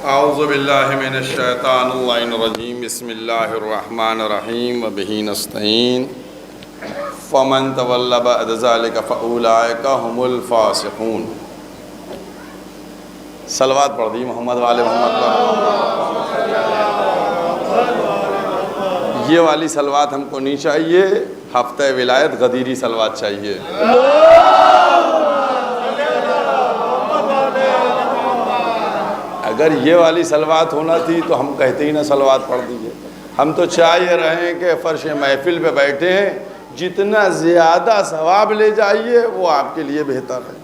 اعوذ باللہ من الشیطان اللعین الرجیم بسم اللہ الرحمن الرحیم وبہ نستعین فمن تولی بعد ذلک فاولئک هم الفاسقون۔ صلوات پڑھ دی محمد والے محمد پر۔ یہ والی صلوات ہم کو نہیں چاہیے، ہفتہ ولایت غدیری صلوات چاہیے۔ اگر یہ والی صلوات ہونا تھی تو ہم کہتے ہی نہ صلوات پڑھ دیجئے۔ ہم تو چاہیے رہیں کہ فرش محفل پہ بیٹھے ہیں، جتنا زیادہ ثواب لے جائیے وہ آپ کے لیے بہتر ہے۔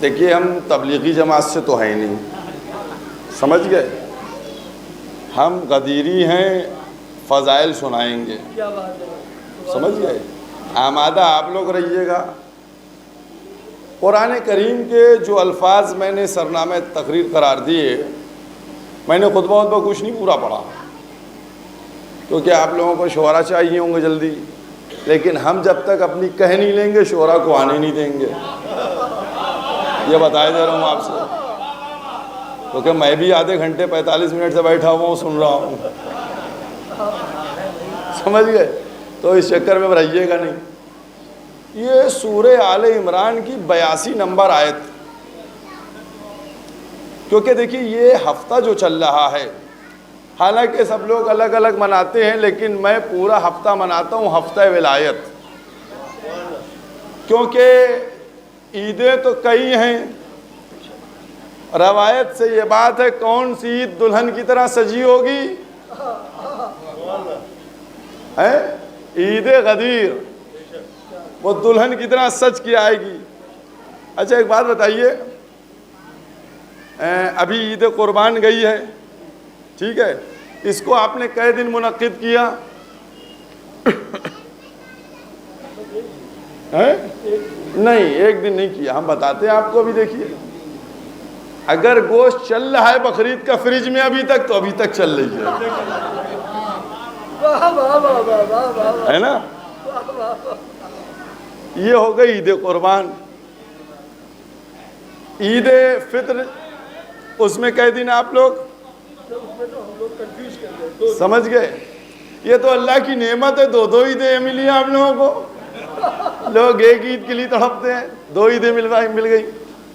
دیکھیے ہم تبلیغی جماعت سے تو ہیں نہیں، سمجھ گئے؟ ہم غدیری ہیں، فضائل سنائیں گے، سمجھ گئے؟ آمادہ آپ لوگ رہیے گا۔ قرآن کریم کے جو الفاظ میں نے سرنامہ تقریر قرار دیے، میں نے خطبہ کچھ نہیں پورا پڑھا کیونکہ آپ لوگوں کو شعرا چاہیے ہوں گے جلدی، لیکن ہم جب تک اپنی کہہ نہیں لیں گے شعرا کو آنے نہیں دیں گے، یہ بتائے دے رہا ہوں آپ سے، کیونکہ میں بھی آدھے گھنٹے 45 منٹ سے بیٹھا ہوا ہوں، سن رہا ہوں، سمجھ گئے؟ تو اس چکر میں رہیے گا نہیں۔ یہ سورہ آل عمران کی 82 نمبر آیت، کیونکہ دیکھیے یہ ہفتہ جو چل رہا ہے، حالانکہ سب لوگ الگ الگ مناتے ہیں لیکن میں پورا ہفتہ مناتا ہوں ہفتہ ولایت، کیونکہ عیدیں تو کئی ہیں۔ روایت سے یہ بات ہے، کون سی عید دلہن کی طرح سجی ہوگی؟ عید غدیر، وہ دلہن کی طرح سج کے آئے گی۔ اچھا ایک بات بتائیے، ابھی عید قربان گئی ہے، ٹھیک ہے، اس کو آپ نے کئے دن منعقد کیا؟ نہیں، ایک دن نہیں کیا، ہم بتاتے ہیں آپ کو۔ بھی دیکھیے اگر گوشت چل رہا ہے بقرعید کا فریج میں ابھی تک، تو ابھی تک چل رہی ہے نا؟ یہ ہو گئی عید قربان۔ عید فطر، اس میں کہہ دن آپ لوگ سمجھ گئے؟ یہ تو اللہ کی نعمت ہے، دو عیدیں ملی ہیں آپ لوگوں کو۔ لوگ ایک عید کے لیے تڑپتے ہیں، 2 عیدیں مل گئی،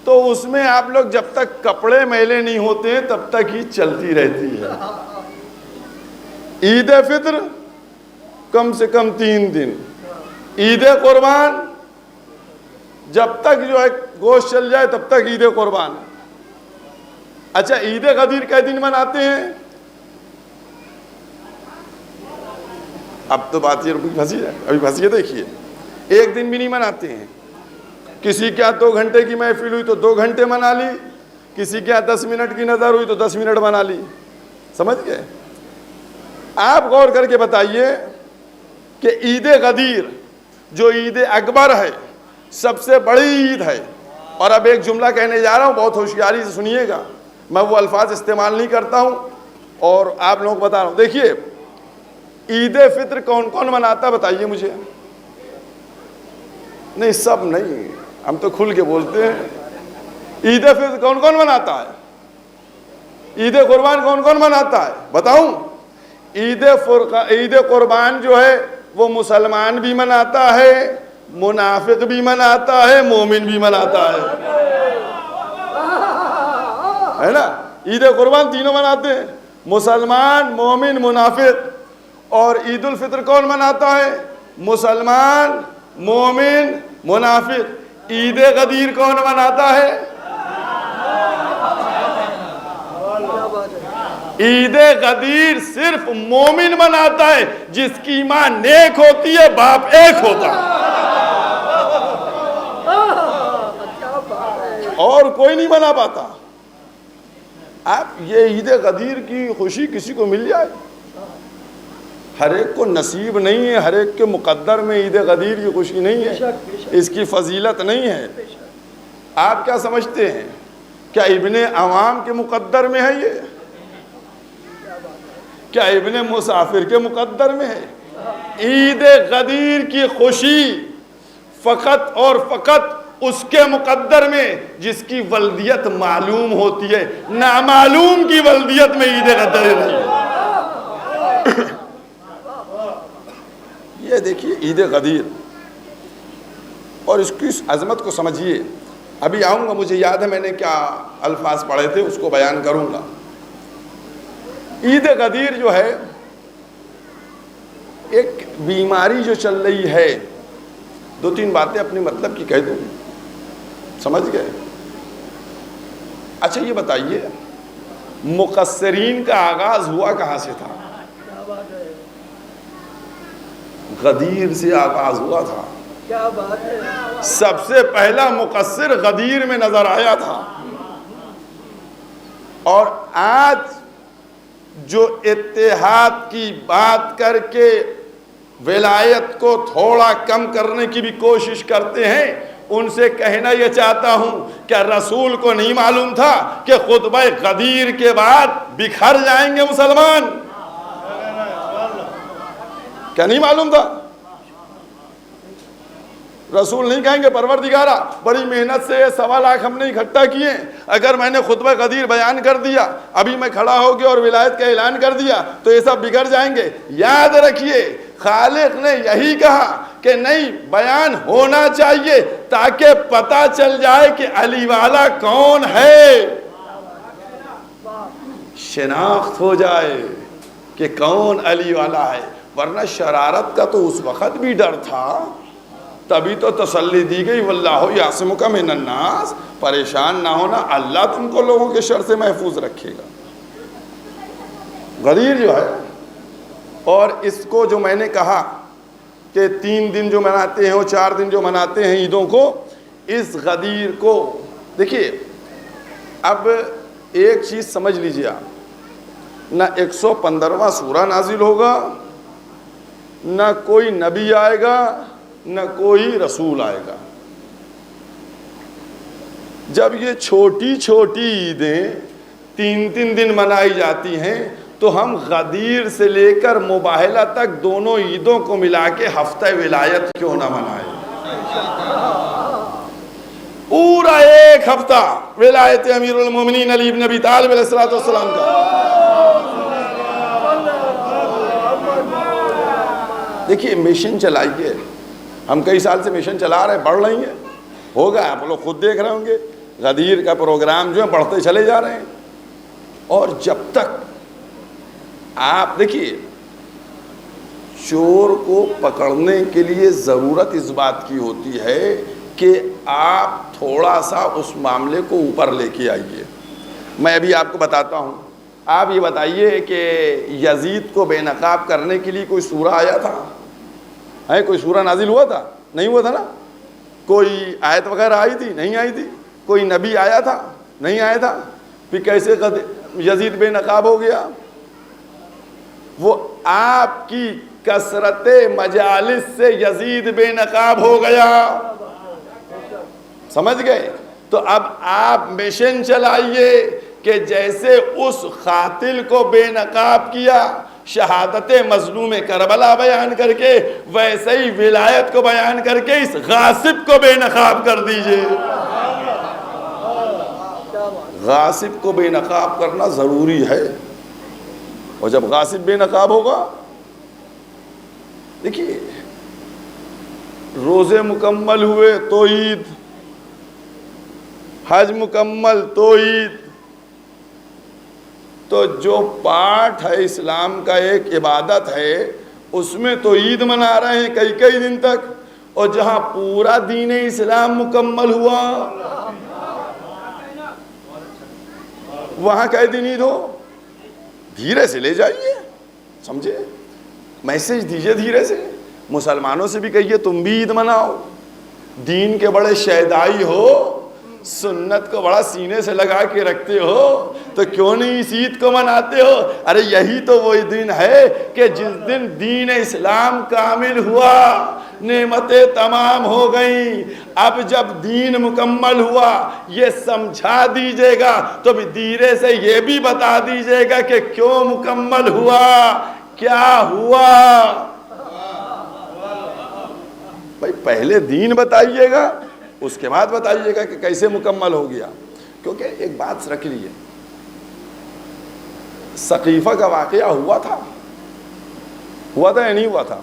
تو اس میں آپ لوگ جب تک کپڑے میلے نہیں ہوتے ہیں تب تک عید چلتی رہتی ہے۔ عید فطر کم سے کم 3 دن، عید قربان جب تک جو ہے گوشت چل جائے تب تک عید قربان۔ اچھا عید غدیر کئے دن مناتے ہیں؟ اب تو بات یہ پھنسی ہے، ابھی پھنسی ہے، دیکھیے ایک دن بھی نہیں مناتے ہیں۔ کسی کیا 2 گھنٹے کی محفل ہوئی تو 2 گھنٹے منا لی، کسی کیا 10 منٹ کی نظر ہوئی تو 10 منٹ منا لی، سمجھ گئے؟ آپ غور کر کے بتائیے کہ عید غدیر جو عید اکبر ہے، سب سے بڑی عید ہے، اور اب ایک جملہ کہنے جا رہا ہوں، بہت ہوشیاری سے سنیے گا، میں وہ الفاظ استعمال نہیں کرتا ہوں اور آپ لوگوں کو بتا رہا ہوں۔ دیکھیے عید فطر کون کون مناتا بتائیے مجھے؟ نہیں سب نہیں، ہم تو کھل کے بولتے ہیں۔ عید فطر کون کون مناتا ہے؟ عید قربان کون کون مناتا ہے بتاؤں؟ عید قربان جو ہے وہ مسلمان بھی مناتا ہے، منافق بھی مناتا ہے، مومن بھی مناتا ہے نا؟ عید قربان تینوں مناتے ہیں، مسلمان، مومن، منافق۔ اور عید الفطر کون مناتا ہے؟ مسلمان، مومن، منافق۔ عید غدیر کون مناتا ہے؟ عید غدیر صرف مومن مناتا ہے، جس کی ایمان نیک ہوتی ہے، باپ ایک ہوتا ہے، اور کوئی نہیں منا پاتا۔ آپ یہ عید غدیر کی خوشی کسی کو مل جائے، ہر ایک کو نصیب نہیں ہے، ہر ایک کے مقدر میں عید غدیر کی خوشی نہیں ہے، اس کی فضیلت نہیں ہے۔ آپ کیا سمجھتے ہیں؟ کیا ابن عوام کے مقدر میں ہے یہ؟ کیا ابن مسافر کے مقدر میں ہے؟ عید غدیر کی خوشی فقط اور فقط اس کے مقدر میں جس کی ولدیت معلوم ہوتی ہے، نامعلوم کی ولدیت میں عید غدیر نہیں ہے۔ یہ دیکھیے عید غدیر اور اس کی عظمت کو سمجھیے۔ ابھی آؤں گا، مجھے یاد ہے میں نے کیا الفاظ پڑھے تھے، اس کو بیان کروں گا۔ عید غدیر جو ہے ایک بیماری جو چل رہی ہے، دو تین باتیں اپنے مطلب کی کہہ دوں، سمجھ گئے؟ اچھا یہ بتائیے، مقصرین کا آغاز ہوا کہاں سے تھا؟ غدیر سے آغاز ہوا تھا۔ کیا بات ہے! سب سے پہلا مقصر غدیر میں نظر آیا تھا، اور آج جو اتحاد کی بات کر کے ولایت کو تھوڑا کم کرنے کی بھی کوشش کرتے ہیں، ان سے کہنا یہ چاہتا ہوں کہ رسول کو نہیں معلوم تھا کہ خطبہ غدیر کے بعد بکھر جائیں گے مسلمان؟ کیا نہیں معلوم تھا؟ رسول نہیں کہیں گے پروردگارہ بڑی محنت سے یہ 1.25 لاکھ ہم نے اکٹھا کیے، اگر میں نے خطبہ غدیر بیان کر دیا، ابھی میں کھڑا ہو گیا اور ولایت کا اعلان کر دیا تو یہ سب بگڑ جائیں گے؟ یاد رکھیے خالق نے یہی کہا کہ نہیں، بیان ہونا چاہیے تاکہ پتہ چل جائے کہ علی والا کون ہے، شناخت ہو جائے کہ کون علی والا ہے۔ ورنہ شرارت کا تو اس وقت بھی ڈر تھا، تبھی تو تسلی دی گئی واللہ یعصمک من الناس، پریشان نہ ہونا، اللہ تم کو لوگوں کے شر سے محفوظ رکھے گا۔ غدیر جو ہے، اور اس کو جو میں نے کہا کہ 3 دن جو مناتے ہیں اور 4 دن جو مناتے ہیں عیدوں کو، اس غدیر کو دیکھیے، اب ایک چیز سمجھ لیجیے آپ، نہ 115واں سورہ نازل ہوگا، نہ کوئی نبی آئے گا، نہ کوئی رسول آئے گا۔ جب یہ چھوٹی چھوٹی عیدیں 3 دن منائی جاتی ہیں تو ہم غدیر سے لے کر مباہلہ تک دونوں عیدوں کو ملا کے ہفتہ ولایت کیوں نہ منائیں؟ پورا 1 ہفتہ ولایت امیر المومنین علی بن ابی طالب علیہ السلام کا۔ دیکھیے مشن چلائیے، ہم کئی سال سے مشن چلا رہے ہیں، بڑھ رہی ہیں، ہوگا، آپ لوگ خود دیکھ رہے ہوں گے غدیر کا پروگرام جو ہے بڑھتے چلے جا رہے ہیں۔ اور جب تک آپ دیکھیے، چور کو پکڑنے کے لیے ضرورت اس بات کی ہوتی ہے کہ آپ تھوڑا سا اس معاملے کو اوپر لے کے آئیے۔ میں ابھی آپ کو بتاتا ہوں، آپ یہ بتائیے کہ یزید کو بے نقاب کرنے کے لیے کوئی سورہ آیا تھا؟ کوئی سورہ نازل ہوا تھا؟ نہیں ہوا تھا نا؟ کوئی آیت وغیرہ آئی تھی؟ نہیں آئی تھی۔ کوئی نبی آیا تھا؟ نہیں آیا تھا۔ پھر کیسے یزید بے نقاب ہو گیا؟ وہ آپ کی کثرت مجالس سے یزید بے نقاب ہو گیا، سمجھ گئے؟ تو اب آپ مشن چلائیے کہ جیسے اس قاتل کو بے نقاب کیا شہادت مظلوم کربلا بیان کر کے، ویسے ہی ولایت کو بیان کر کے اس غاصب کو بے نقاب کر دیجئے۔ غاصب کو بے نقاب کرنا ضروری ہے، اور جب غاصب بے نقاب ہوگا، دیکھیے روزے مکمل ہوئے تو عید، حج مکمل تو عید، تو جو پاٹ ہے اسلام کا، ایک عبادت ہے، اس میں تو عید منا رہے ہیں کئی دن تک، اور جہاں پورا دین اسلام مکمل ہوا وہاں کئی دن عید ہو؟ دھیرے سے لے جائیے، سمجھے؟ میسج دیجئے دھیرے سے، مسلمانوں سے بھی کہیے تم بھی عید مناؤ، دین کے بڑے شیدائی ہو، سنت کو بڑا سینے سے لگا کے رکھتے ہو تو کیوں نہیں اس عید کو مناتے ہو؟ ارے یہی تو وہی دن ہے کہ جس دن دین اسلام کامل ہوا، نعمتیں تمام ہو گئیں۔ اب جب دین مکمل ہوا یہ سمجھا دیجئے گا تو بھی دھیرے سے یہ بھی بتا دیجئے گا کہ کیوں مکمل ہوا، کیا ہوا۔ بھائی پہلے دین بتائیے گا، اس کے بعد بتائیے گا کہ کیسے مکمل ہو گیا۔ کیونکہ ایک بات رکھ لیجیے، ثقیفہ کا واقعہ ہوا تھا یا نہیں ہوا تھا؟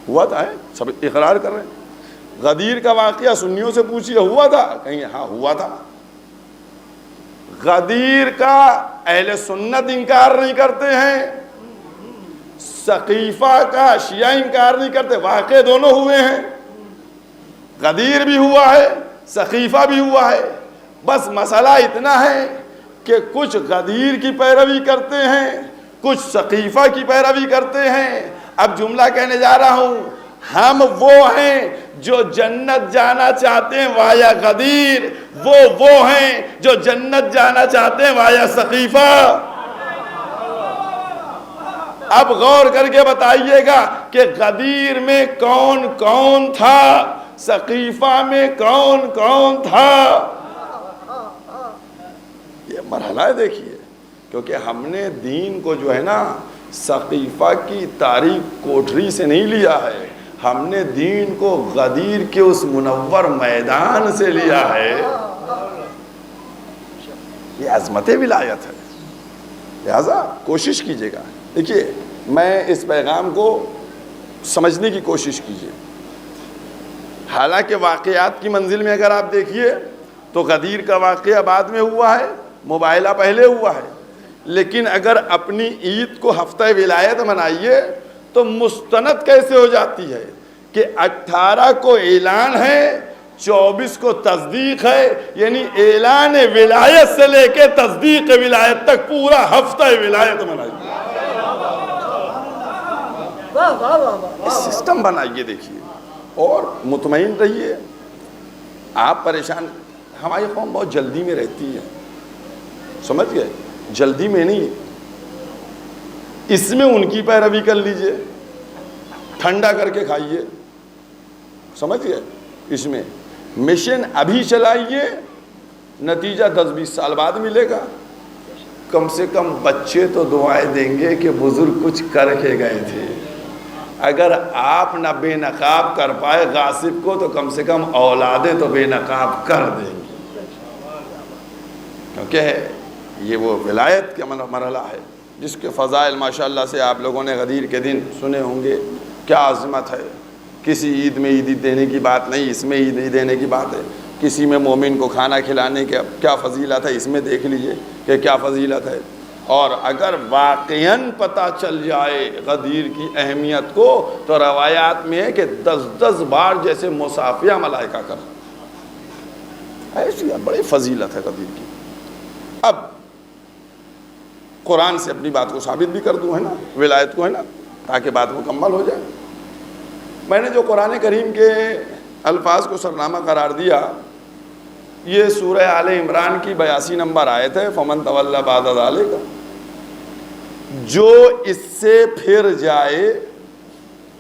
ہوا تھا، سب اقرار کر رہے ہیں۔ غدیر کا واقعہ سنیوں سے پوچھئے، ہوا تھا؟ کہیں گے ہاں ہوا تھا۔ غدیر کا اہل سنت انکار نہیں کرتے ہیں، ثقیفہ کا شیعہ انکار نہیں کرتے، واقع دونوں ہوئے ہیں۔ غدیر بھی ہوا ہے، ثقیفہ بھی ہوا ہے، بس مسئلہ اتنا ہے کہ کچھ غدیر کی پیروی کرتے ہیں، کچھ ثقیفہ کی پیروی کرتے ہیں۔ اب جملہ کہنے جا رہا ہوں، ہم وہ ہیں جو جنت جانا چاہتے ہیں وایا غدیر، وہ ہیں جو جنت جانا چاہتے ہیں وایا ثقیفہ۔ اب غور کر کے بتائیے گا کہ غدیر میں کون کون تھا، ثقیفہ میں کون کون تھا۔ یہ مرحلہ ہے، دیکھیے، کیونکہ ہم نے دین کو جو ہے نا ثقیفہ کی تاریک کوٹری سے نہیں لیا ہے، ہم نے دین کو غدیر کے اس منور میدان سے لیا ہے۔ یہ عظمت ولایت ہے، لہذا کوشش کیجیے گا۔ دیکھیے، میں اس پیغام کو سمجھنے کی کوشش کیجیے۔ حالانکہ واقعات کی منزل میں اگر آپ دیکھیے تو غدیر کا واقعہ بعد میں ہوا ہے، موبائلہ پہلے ہوا ہے، لیکن اگر اپنی عید کو ہفتہ ولایت منائیے تو مستند کیسے ہو جاتی ہے کہ 18 کو اعلان ہے، 24 کو تصدیق ہے، یعنی اعلان ولایت سے لے کے تصدیق ولایت تک پورا ہفتہ ولایت منائیے۔ اس سسٹم بنائیے، دیکھیے، اور مطمئن رہیے۔ آپ پریشان، ہماری قوم بہت جلدی میں رہتی ہے، سمجھ گئے؟ جلدی میں نہیں، اس میں ان کی پیروی کر لیجئے، ٹھنڈا کر کے کھائیے، سمجھ گئے؟ اس میں مشن ابھی چلائیے، نتیجہ 10-20 سال بعد ملے گا۔ کم سے کم بچے تو دعائیں دیں گے کہ بزرگ کچھ کر کے گئے تھے۔ اگر آپ نہ بے نقاب کر پائے غاصب کو تو کم سے کم اولادیں تو بے نقاب کر دیں گی، کیونکہ یہ وہ ولایت کا مرحلہ ہے جس کے فضائل ماشاءاللہ سے آپ لوگوں نے غدیر کے دن سنے ہوں گے۔ کیا عظمت ہے، کسی عید میں عیدی دینے کی بات نہیں، اس میں عیدی دینے کی بات ہے۔ کسی میں مومن کو کھانا کھلانے کے کیا فضیلت ہے، اس میں دیکھ لیجئے کہ کیا فضیلت ہے۔ اور اگر واقعاً پتہ چل جائے غدیر کی اہمیت کو تو روایات میں ہے کہ 10 بار جیسے مصافیہ ملائکہ کر، ایسی بڑی فضیلت ہے غدیر کی۔ اب قرآن سے اپنی بات کو ثابت بھی کر دوں، ہے نا، ولایت کو، ہے نا، تاکہ بات مکمل ہو جائے۔ میں نے جو قرآن کریم کے الفاظ کو سرنامہ قرار دیا، یہ سورہ آل عمران کی 82 نمبر آیت ہے، فمن تولی بعد ذالک، جو اس سے پھر جائے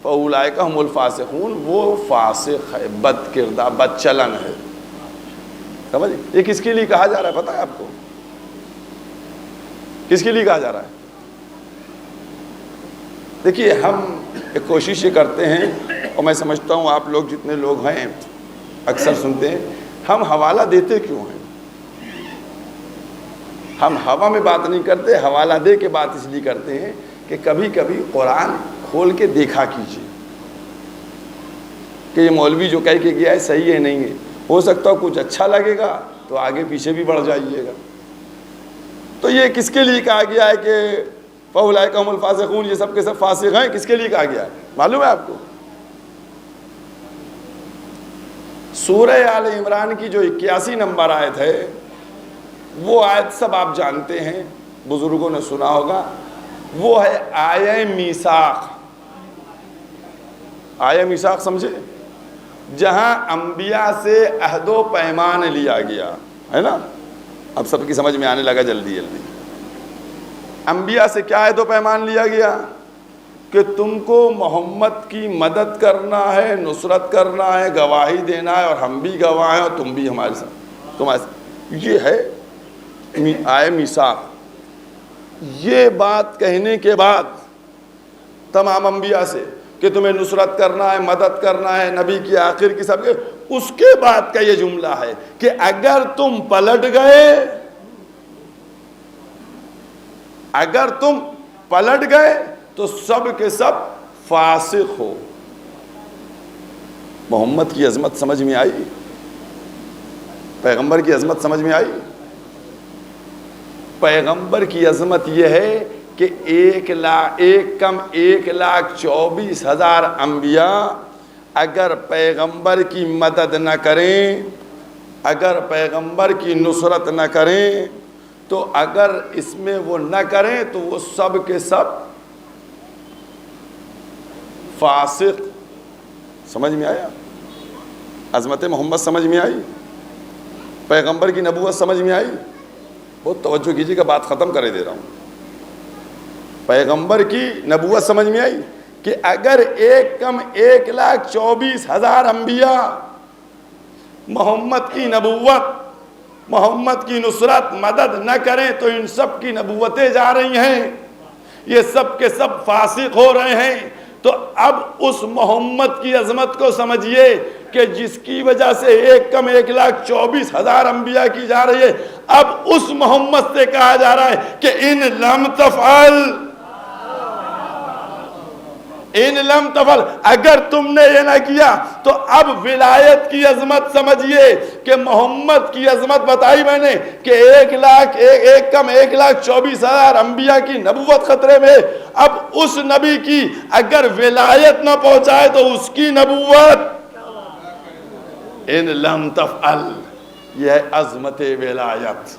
فاولئک هم الفاسقون، وہ فاسق ہے، بد کردار، بد چلن ہے۔ سمجھ؟ یہ کس کے لیے کہا جا رہا ہے پتہ ہے آپ کو؟ کس کے لیے کہا جا رہا ہے؟ دیکھیے، ہم ایک کوشش یہ کرتے ہیں، اور میں سمجھتا ہوں آپ لوگ جتنے لوگ ہیں اکثر سنتے ہیں، ہم حوالہ دیتے کیوں ہیں؟ ہم ہوا میں بات نہیں کرتے، حوالہ دے کے بات اس لیے کرتے ہیں کہ کبھی کبھی قرآن کھول کے دیکھا کیجیے کہ یہ مولوی جو کہہ کے گیا ہے صحیح ہے نہیں ہے۔ ہو سکتا ہو کچھ اچھا لگے گا تو آگے پیچھے بھی بڑھ جائیے گا۔ تو یہ کس کے لیے کہا گیا ہے کہ فاولئک هم الفاسقون، یہ سب کے سب فاسق ہیں؟ کس کے لیے کہا گیا ہے معلوم ہے آپ کو؟ سورہ آل عمران کی جو 81 نمبر آیت ہے، وہ آیت سب آپ جانتے ہیں، بزرگوں نے سنا ہوگا، وہ ہے آیہ میثاق۔ آیہ میثاق سمجھے؟ جہاں انبیاء سے عہد و پیمان لیا گیا ہے نا. اب سب کی سمجھ میں آنے لگا جلدی جلدی. انبیاء سے کیا عہد و پیمان لیا گیا کہ تم کو محمد کی مدد کرنا ہے, نصرت کرنا ہے, گواہی دینا ہے, اور ہم بھی گواہ ہیں اور تم بھی ہمارے ساتھ. یہ ہے آئے میثاق. یہ بات کہنے کے بعد تمام انبیاء سے کہ تمہیں نصرت کرنا ہے, مدد کرنا ہے, نبی کی آخر کی سب کے, اس کے بعد کا یہ جملہ ہے کہ اگر تم پلٹ گئے تو سب کے سب فاسق ہو. محمد کی عظمت سمجھ میں آئی؟ پیغمبر کی عظمت سمجھ میں آئی؟ پیغمبر کی عظمت یہ ہے کہ 1,24,000 انبیاء اگر پیغمبر کی مدد نہ کریں, اگر پیغمبر کی نصرت نہ کریں, تو اگر اس میں وہ نہ کریں تو وہ سب کے سب فاسق. سمجھ میں آیا؟ عظمت محمد سمجھ میں آئی؟ پیغمبر کی نبوت سمجھ میں آئی؟ بہت توجہ کیجیے کہ بات ختم کرے دے رہا ہوں. پیغمبر کی نبوت سمجھ میں آئی کہ اگر 1,24,000 انبیاء محمد کی نبوت, محمد کی نصرت, مدد نہ کریں تو ان سب کی نبوتیں جا رہی ہیں, یہ سب کے سب فاسق ہو رہے ہیں. تو اب اس محمد کی عظمت کو سمجھیے کہ جس کی وجہ سے 1,24,000 انبیاء کی جا رہی ہے, اب اس محمد سے کہا جا رہا ہے کہ ان لم تفعل, اگر تم نے یہ نہ کیا تو اب ولایت کی عظمت سمجھیے کہ محمد کی عظمت بتائی میں نے کہ 1,24,000 انبیاء کی نبوت خطرے میں. اب اس نبی کی اگر ولایت نہ پہنچائے تو اس کی نبوت ان لم تفعل, یہ ہے عظمت ولایت.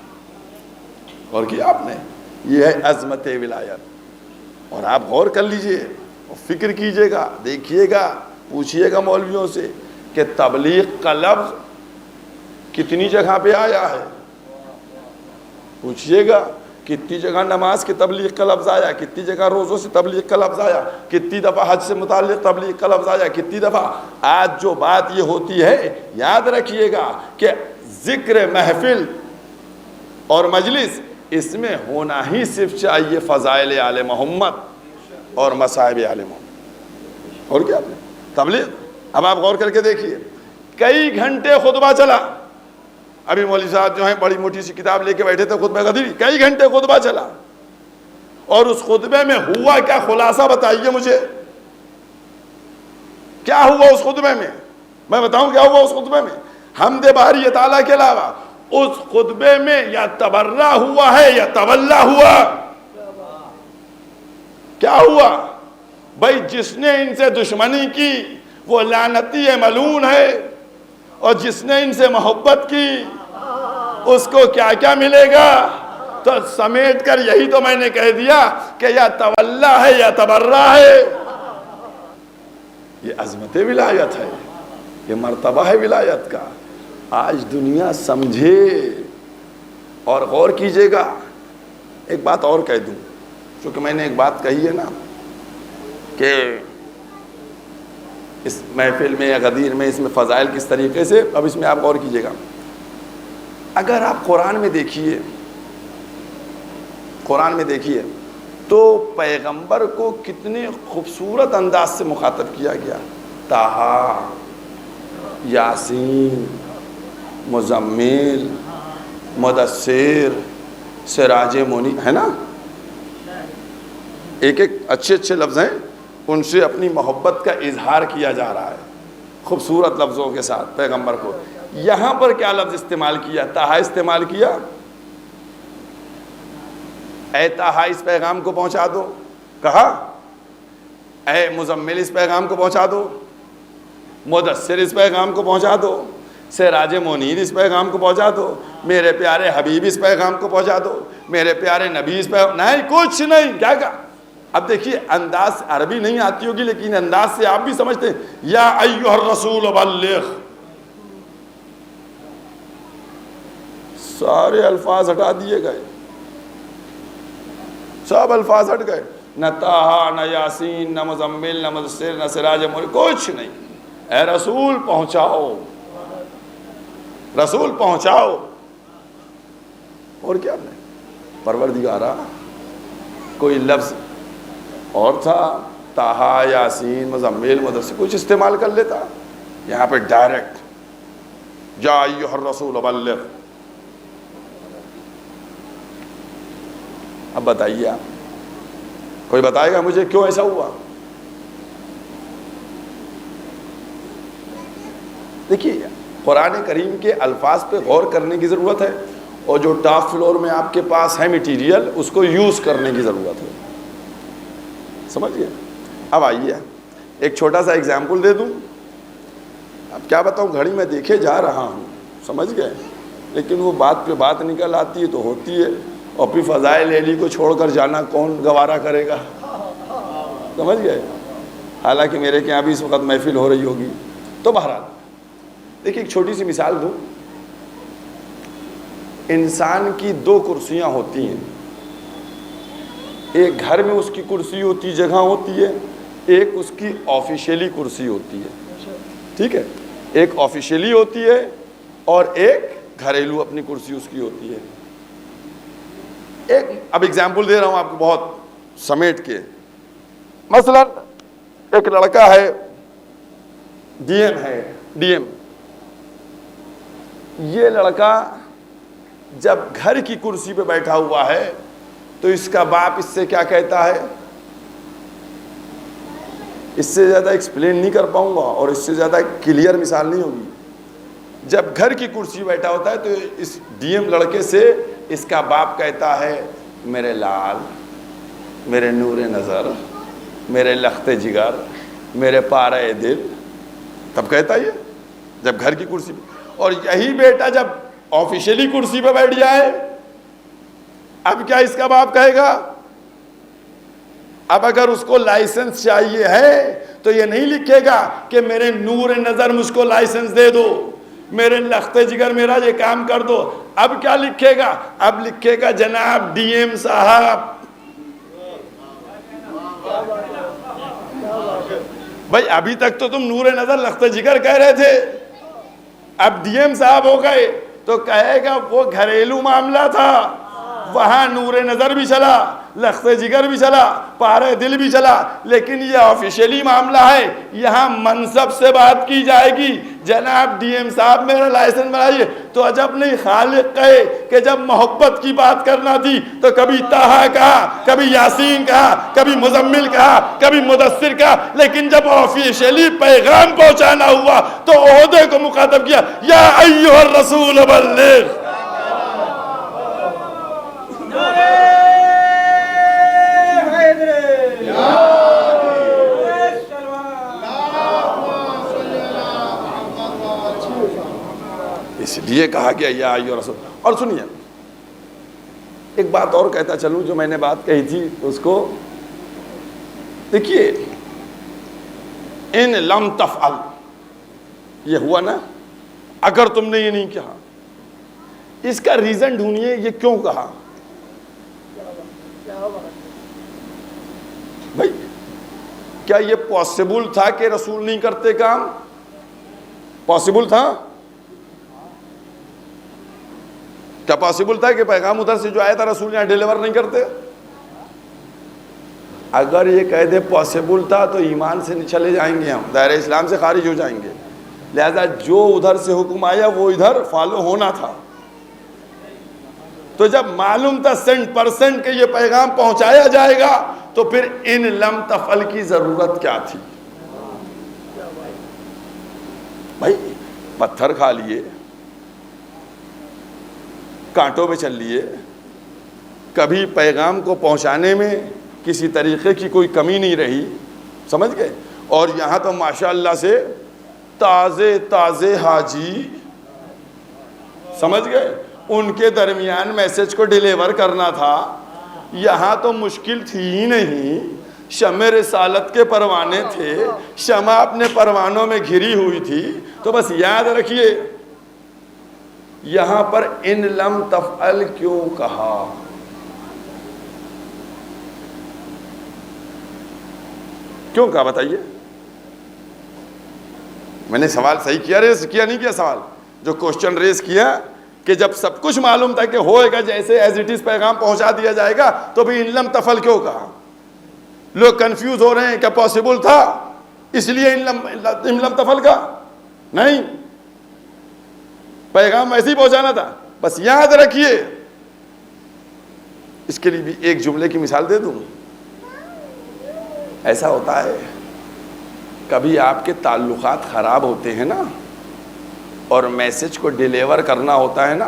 اور کیا آپ نے, یہ ہے عظمت ولایت. اور آپ غور کر لیجئے, فکر کیجئے گا, دیکھیے گا, پوچھئے گا مولویوں سے کہ تبلیغ کا لفظ کتنی جگہ پہ آیا ہے. پوچھئے گا کتنی جگہ نماز کی تبلیغ کا لفظ آیا, کتنی جگہ روزوں سے تبلیغ کا لفظ آیا, کتنی دفعہ حج سے متعلق تبلیغ کا لفظ آیا, کتنی دفعہ. آج جو بات یہ ہوتی ہے, یاد رکھیے گا کہ ذکر محفل اور مجلس اس میں ہونا ہی صرف چاہیے فضائل آل محمد اور مصائب آل محمد. اور کیا تبلیغ. اب آپ غور کر کے دیکھیے, کئی گھنٹے خطبہ چلا. ابھی مولوی صاحب جو ہیں بڑی موٹی سی کتاب لے کے بیٹھے تھے خطبہ غدیری, کئی گھنٹے خطبہ چلا, اور اس خطبے میں ہوا کیا, خلاصہ بتائیے مجھے, کیا ہوا اس خطبے میں؟ میں بتاؤں کیا ہوا اس خطبے میں. حمد باری تعالیٰ کے علاوہ اس خطبے میں یا تبرہ ہوا ہے یا تولا ہوا. کیا ہوا بھائی؟ جس نے ان سے دشمنی کی وہ لعنتی ملعون ہے, اور جس نے ان سے محبت کی اس کو کیا کیا ملے گا. تو سمیٹ کر یہی تو میں نے کہہ دیا کہ یا تولا ہے یا تبرہ ہے. یہ عظمت ولایت ہے, یہ مرتبہ ہے ولایت کا. آج دنیا سمجھے اور غور کیجئے گا. ایک بات اور کہہ دوں, چونکہ میں نے ایک بات کہی ہے نا کہ اس محفل میں یا غدیر میں اس میں فضائل کس طریقے سے, اب اس میں آپ غور کیجئے گا. اگر آپ قرآن میں دیکھیے تو پیغمبر کو کتنے خوبصورت انداز سے مخاطب کیا گیا. طٰہٰ, یاسین, مزمل, مدثر, سراج منیر, ہے نا. ایک ایک اچھے اچھے لفظ ہیں, ان سے اپنی محبت کا اظہار کیا جا رہا ہے خوبصورت لفظوں کے ساتھ پیغمبر کو. یہاں پر کیا لفظ استعمال کیا؟ طٰہٰ استعمال کیا. اے طٰہٰ اس پیغام کو پہنچا دو, کہا. اے مزمل اس پیغام کو پہنچا دو, مدثر اس پیغام کو پہنچا دو, سراج منیر اس پیغام کو پہنچا دو, میرے پیارے حبیب اس پیغام کو پہنچا دو, میرے پیارے نبی اس پیغام, نہیں کچھ نہیں. کیا کہا؟ اب دیکھیے انداز عربی نہیں آتی ہوگی لیکن انداز سے آپ بھی سمجھتے ہیں یا ایھا الرسول بلغ، سارے الفاظ ہٹا دیے گئے، سب الفاظ ہٹ گئے، نہ طٰہٰ نہ یاسین نہ مزمل نہ مدثر نہ سراج منیر، کچھ نہیں، اے رسول پہنچاؤ، رسول پہنچاؤ۔ اور کیا نہیں، پروردگارا کوئی لفظ اور تھا، طٰہٰ یاسین مزمل مدثر کچھ استعمال کر لیتا، یہاں پہ ڈائریکٹ یا ایھا الرسول بلغ۔ اب بتائیے آپ، کوئی بتائے گا مجھے کیوں ایسا ہوا؟ دیکھیے قرآن کریم کے الفاظ پہ غور کرنے کی ضرورت ہے، اور جو ٹاپ فلور میں آپ کے پاس ہے میٹیریل اس کو یوز کرنے کی ضرورت ہے، سمجھ گئے؟ اب آئیے ایک چھوٹا سا ایگزامپل دے دوں، اب کیا بتاؤں، گھڑی میں دیکھے جا رہا ہوں، سمجھ گئے، لیکن وہ بات پہ بات نکل آتی ہے تو ہوتی ہے، اور پھر فضائل علی کو چھوڑ کر جانا کون گوارا کرے گا، سمجھ گئے؟ حالانکہ میرے کے یہاں بھی اس وقت محفل ہو رہی ہوگی۔ تو بہرحال دیکھیے ایک چھوٹی سی مثال دوں، انسان کی دو کرسیاں ہوتی ہیں، ایک گھر میں اس کی کرسی ہوتی جگہ ہوتی ہے، ایک اس کی آفیشیلی کرسی ہوتی ہے، ٹھیک ہے، ایک آفیشیلی ہوتی ہے اور ایک گھریلو اپنی کرسی اس کی ہوتی ہے۔ ایک اب ایگزامپل دے رہا ہوں آپ کو بہت سمیٹ کے، مثلا ایک لڑکا ہے، ڈی ایم ہے، ڈی ایم، یہ لڑکا جب گھر کی کرسی پہ بیٹھا ہوا ہے تو اس کا باپ اس سے کیا کہتا ہے، اس سے زیادہ ایکسپلین نہیں کر پاؤں گا اور اس سے زیادہ کلیئر مثال نہیں ہوگی، جب گھر کی کرسی بیٹھا ہوتا ہے تو اس ڈی ایم لڑکے سے اس کا باپ کہتا ہے میرے لال، میرے نور نظر، میرے لخت جگر، میرے پارے دل، تب کہتا ہے جب گھر کی کرسی پہ۔ اور یہی بیٹا جب آفیشیلی کرسی پہ بیٹھ جائے، اب کیا اس کا باپ کہے گا؟ اب اگر اس کو لائسنس چاہیے ہے تو یہ نہیں لکھے گا کہ میرے نور نظر مجھ کو لائسنس دے دو، میرے لخت جگر میرا یہ کام کر دو، اب کیا لکھے گا؟ اب لکھے گا جناب ڈی ایم صاحب۔ بھائی ابھی تک تو تم نور نظر لخت جگر کہہ رہے تھے، اب ڈی ایم صاحب ہو گئے تو کہے گا وہ گھریلو معاملہ تھا، وہاں نور نظر بھی چلا، لخت جگر بھی چلا، پارے دل بھی چلا، لیکن یہ آفیشیلی معاملہ ہے، یہاں منصب سے بات کی جائے گی، جناب ڈی ایم صاحب میرا لائسنس بنائیے۔ تو عجب نہیں خالق کہے کہ جب محبت کی بات کرنا تھی تو کبھی طٰہٰ کہا، کبھی یاسین کہا، کبھی مزمل کہا، کبھی مدثر کہا، لیکن جب آفیشیلی پیغام پہنچانا ہوا تو عہدے کو مخاطب کیا، یا ایھا الرسول بلغ۔ اس لیے کہا گیا یا ایھا الرسول۔ اور سنیے ایک بات اور کہتا چلوں، جو میں نے بات کہی تھی اس کو دیکھیے، ان لم تفعل، یہ ہوا نا، اگر تم نے یہ نہیں کہا، اس کا ریزن ڈھونڈیے، یہ کیوں کہا؟ بھائی کیا یہ پاسبل تھا کہ رسول نہیں کرتے کام؟ پاسبل تھا؟ کیا پاسبل تھا کہ پیغام ادھر سے جو آیا تھا رسول یہاں ڈیلیور نہیں کرتے؟ اگر یہ کہہ دے پاسبل تھا تو ایمان سے چلے جائیں گے، ہم دائرہ اسلام سے خارج ہو جائیں گے، لہذا جو ادھر سے حکم آیا وہ ادھر فالو ہونا تھا۔ تو جب معلوم تھا 100% کہ یہ پیغام پہنچایا جائے گا تو پھر ان لم تفعل کی ضرورت کیا تھی؟ بھائی پتھر کھا لیے، کانٹوں پہ چل لیے، کبھی پیغام کو پہنچانے میں کسی طریقے کی کوئی کمی نہیں رہی، سمجھ گئے؟ اور یہاں تو ماشاءاللہ سے تازے تازے حاجی، سمجھ گئے، ان کے درمیان میسج کو ڈیلیور کرنا تھا، یہاں تو مشکل تھی ہی نہیں، شمع رسالت کے پروانے تھے، شمع اپنے پروانوں میں گھری ہوئی تھی. تو بس یاد رکھیے یہاں پر ان لم تفعل کیوں کہا؟ کیوں کہا بتائیے؟ میں نے سوال صحیح کیا ریز کیا نہیں کیا؟ سوال جو کوشچن ریز کیا کہ جب سب کچھ معلوم تھا کہ ہوئے گا جیسے ایز اٹ از پیغام پہنچا دیا جائے گا تو بھی ان لم تفعل کیوں کہا؟ لوگ کنفیوز ہو رہے ہیں کیا پاسبل تھا اس لیے ان لم تفعل کا؟ نہیں، پیغام ویسے ہی پہنچانا تھا. بس یاد رکھیے. اس کے لیے بھی ایک جملے کی مثال دے دوں. ایسا ہوتا ہے کبھی آپ کے تعلقات خراب ہوتے ہیں نا اور میسج کو ڈیلیور کرنا ہوتا ہے نا،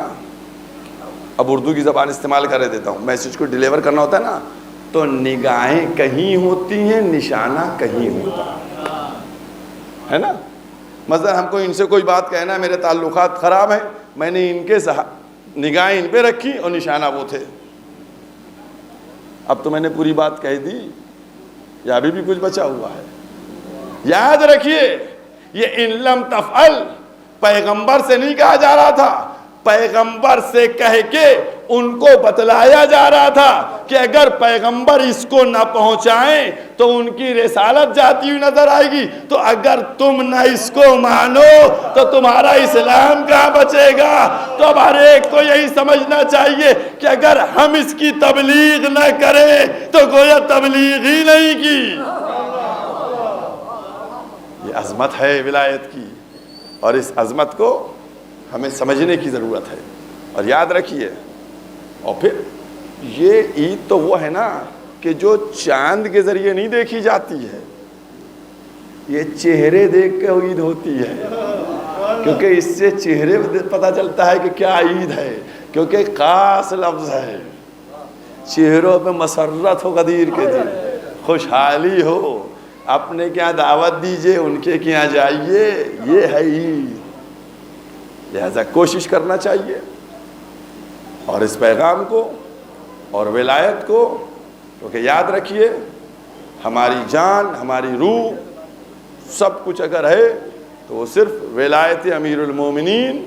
اب اردو کی زبان استعمال کر دیتا ہوں، میسج کو ڈیلیور کرنا ہوتا ہے نا تو نگاہیں کہیں ہوتی ہیں، نشانہ کہیں ہوتا ہے نا. مثلا ہم کو ان سے کوئی بات کہنا، میرے تعلقات خراب ہیں، میں نے ان کے نگاہیں ان پہ رکھی اور نشانہ وہ تھے. اب تو میں نے پوری بات کہہ دی یا ابھی بھی کچھ بچا ہوا ہے؟ یاد رکھیے یہ ان لم تفعل پیغمبر سے نہیں کہا جا رہا تھا، پیغمبر سے کہہ کے ان کو بتلایا جا رہا تھا کہ اگر پیغمبر اس کو نہ پہنچائیں تو ان کی رسالت جاتی ہوئی نظر آئے گی. تو اگر تم نہ اس کو مانو تو تمہارا اسلام کہاں بچے گا؟ تو اب ہر ایک کو یہی سمجھنا چاہیے کہ اگر ہم اس کی تبلیغ نہ کریں تو گویا تبلیغ ہی نہیں کی. یہ عظمت ہے ولایت کی اور اس عظمت کو ہمیں سمجھنے کی ضرورت ہے. اور یاد رکھیے، اور پھر یہ عید تو وہ ہے نا کہ جو چاند کے ذریعے نہیں دیکھی جاتی ہے، یہ چہرے دیکھ کے عید ہوتی ہے. کیونکہ اس سے چہرے پتہ چلتا ہے کہ کیا عید ہے، کیونکہ خاص لفظ ہے. چہروں پہ مسرت ہو غدیر کے دن، خوشحالی ہو، اپنے کیا دعوت دیجئے، ان کے کیا جائیے، یہ ہے عید. لہذا کوشش کرنا چاہیے اور اس پیغام کو اور ولایت کو، کیونکہ یاد رکھیے ہماری جان، ہماری روح، سب کچھ اگر ہے تو وہ صرف ولایت امیر المومنین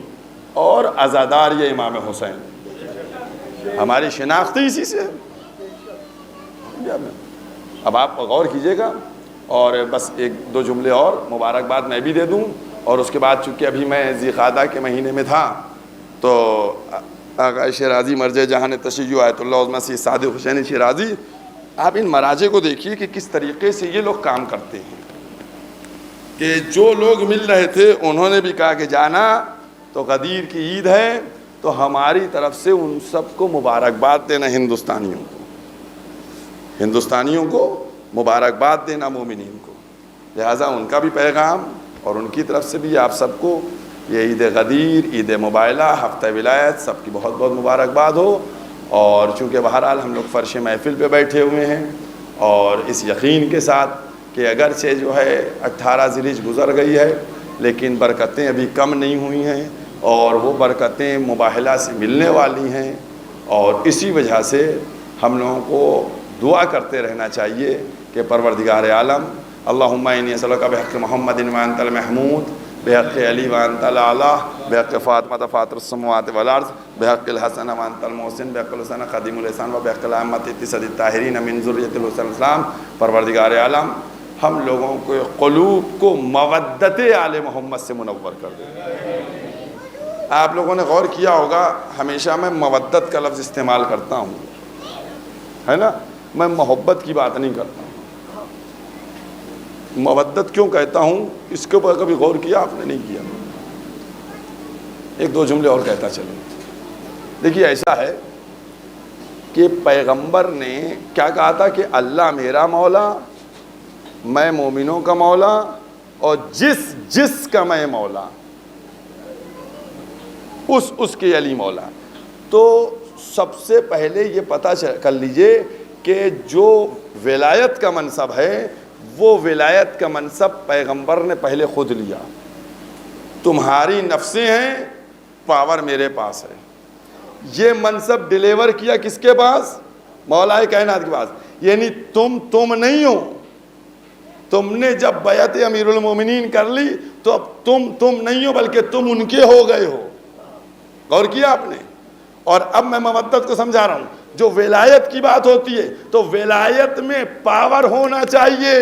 اور عزادار یہ امام حسین. ہماری شناخت اسی سے. اب آپ غور کیجئے گا اور بس ایک دو جملے اور مبارکباد میں بھی دے دوں، اور اس کے بعد چونکہ ابھی میں ذی قعدہ کے مہینے میں تھا تو آقا شیرازی مرجع جہان تشیع آیت اللہ عظمہ سید صادق حسین شیرازی، آپ ان مراجع کو دیکھیے کہ کس طریقے سے یہ لوگ کام کرتے ہیں. کہ جو لوگ مل رہے تھے انہوں نے بھی کہا کہ جانا تو غدیر کی عید ہے، تو ہماری طرف سے ان سب کو مبارکباد دینا، ہندوستانیوں کو مبارکباد دینا، مومنین کو. لہٰذا ان کا بھی پیغام اور ان کی طرف سے بھی آپ سب کو یہ عید غدیر، عید مبائلہ، ہفتہ ولایت، سب کی بہت بہت مبارکباد ہو. اور چونکہ بہرحال ہم لوگ فرش محفل پہ بیٹھے ہوئے ہیں اور اس یقین کے ساتھ کہ اگرچہ جو ہے 18 ذی الحجہ گزر گئی ہے لیکن برکتیں ابھی کم نہیں ہوئی ہیں اور وہ برکتیں مباہلہ سے ملنے والی ہیں. اور اسی وجہ سے ہم لوگوں کو دعا کرتے رہنا چاہیے کہ پروردگار عالم اللہم انی اسألک بحق محمد وانت المحمود، بحق علی وانت الاعلی، بحق فاطمہ فاطر السماوات والارض، بحق الحسن وانت المحسن، بحق الحسن قدیم الحسان و بحق الامت اتسد الطاہرین من ذریۃ الحسن الاسلام. پروردگار عالم ہم لوگوں کے قلوب کو مودت آل محمد سے منور کر دے. آپ لوگوں نے غور کیا ہوگا ہمیشہ میں مودت کا لفظ استعمال کرتا ہوں، ہے نا، میں محبت کی بات نہیں کرتا ہوں. مودت کیوں کہتا ہوں اس کے اوپر کبھی غور کیا آپ نے؟ نہیں کیا. ایک دو جملے اور کہتا چلوں. دیکھیے ایسا ہے کہ پیغمبر نے کیا کہا تھا کہ اللہ میرا مولا، میں مومنوں کا مولا، اور جس کا میں مولا اس کے علی مولا. تو سب سے پہلے یہ پتہ کر لیجئے کہ جو ولایت کا منصب ہے وہ ولایت کا منصب پیغمبر نے پہلے خود لیا. تمہاری نفسیں ہیں، پاور میرے پاس ہے. یہ منصب ڈیلیور کیا کس کے پاس؟ مولا کائنات کے پاس. یعنی تم نہیں ہو. تم نے جب بیعت امیر المومنین کر لی تو اب تم نہیں ہو بلکہ تم ان کے ہو گئے ہو. غور کیا آپ نے؟ اور اب میں مودت کو سمجھا رہا ہوں. جو ولایت کی بات ہوتی ہے تو ولایت میں پاور ہونا چاہیے,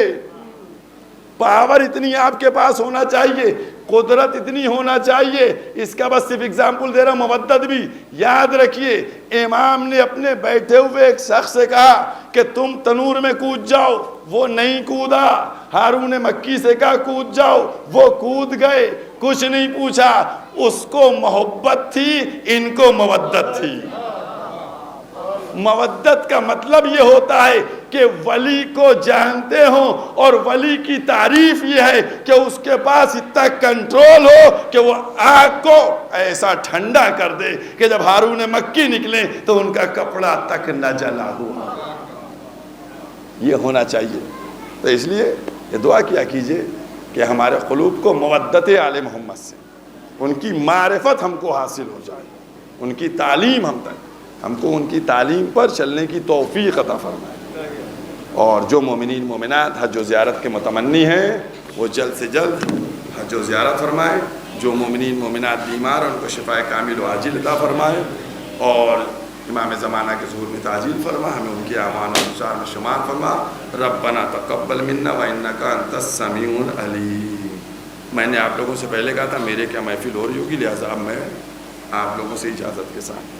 پاور اتنی آپ کے پاس ہونا چاہیے, قدرت اتنی ہونا چاہیے. اس کا بس صرف اگزامپل دے رہا ہوں, مودت بھی. یاد رکھیے امام نے اپنے بیٹھے ہوئے ایک شخص سے کہا کہ تم تنور میں کود جاؤ, وہ نہیں کودا. ہارون مکی سے کہا کود جاؤ, وہ کود گئے, کچھ نہیں پوچھا. اس کو محبت تھی, ان کو مودت تھی. مودت کا مطلب یہ ہوتا ہے کہ ولی کو جانتے ہوں اور ولی کی تعریف یہ ہے کہ اس کے پاس اتنا کنٹرول ہو کہ وہ آگ کو ایسا ٹھنڈا کر دے کہ جب ہارون مکی نکلے تو ان کا کپڑا تک نہ جلا ہوا. یہ ہونا چاہیے. تو اس لیے یہ دعا کیا کیجئے کہ ہمارے قلوب کو مودت آل محمد سے, ان کی معرفت ہم کو حاصل ہو جائے, ان کی تعلیم ہم کو ان کی تعلیم پر چلنے کی توفیق عطا فرمائے. اور جو مومنین مومنات حج و زیارت کے متمنی ہیں وہ جلد سے جلد حج و زیارت فرمائے. جو مومنین مومنات بیمار ہیں ان کو شفاء کامل و عاجل عطا فرمائے, اور امام زمانہ کے ظہور میں تعجیل فرما, ہمیں ان کے اعمال و انصار میں شمار فرما. ربنا تقبل منا وانک انت السمیع العلیم. میں نے آپ لوگوں سے پہلے کہا تھا میرے کیا محفل ہو رہی ہوگی, لہٰذا اب میں آپ لوگوں سے اجازت کے ساتھ